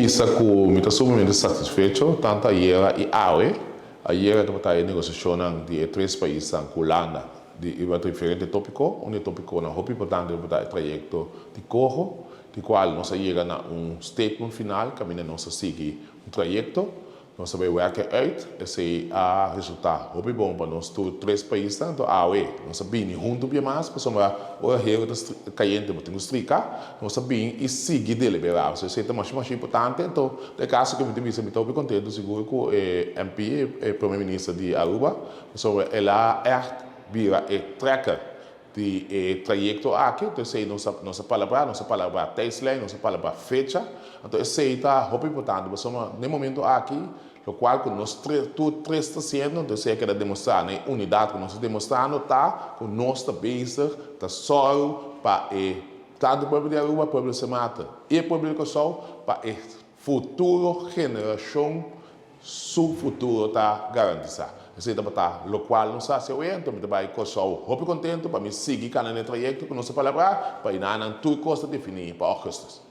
avisa que me está sumamente satisfecho, tanto ayer e hoje. Ayer estamos em negociação de três países, com Holanda, de diferentes tópicos. Tópico muito importante é o trajeto de corro, de qual nós chegamos a statement final, que nós seguimos trajeto. Nós sabemos o que é esse resultado. Muito bom para nós três países, tanto a UE. Nós sabemos juntos bem mais, para o erro caiente do Trica, nós sabemos e seguir deliberar. Isso é mais importante. Então, no caso que eu me estou muito contente, seguro que o MP, o primeiro-ministro de Aruba, ela vira tracker de trajeto aqui, então sei nossa palavra Tesla, nossa palavra fecha, então isso está muito importante, mas no momento aqui, o qual que nós três está sendo, então sei que é demonstrar, né, unidade que nós estamos demonstrando, tá, que nós está base, está só para tanto o povo de Aruba, o povo de Semata, e o povo de Kosovo, para a futura geração, seu futuro está garantido. Isso é o qual nós fazemos, então, eu sou muito contente para me seguir no trajeto, com nossa palavra, para ir na tua costa definir para Augustus.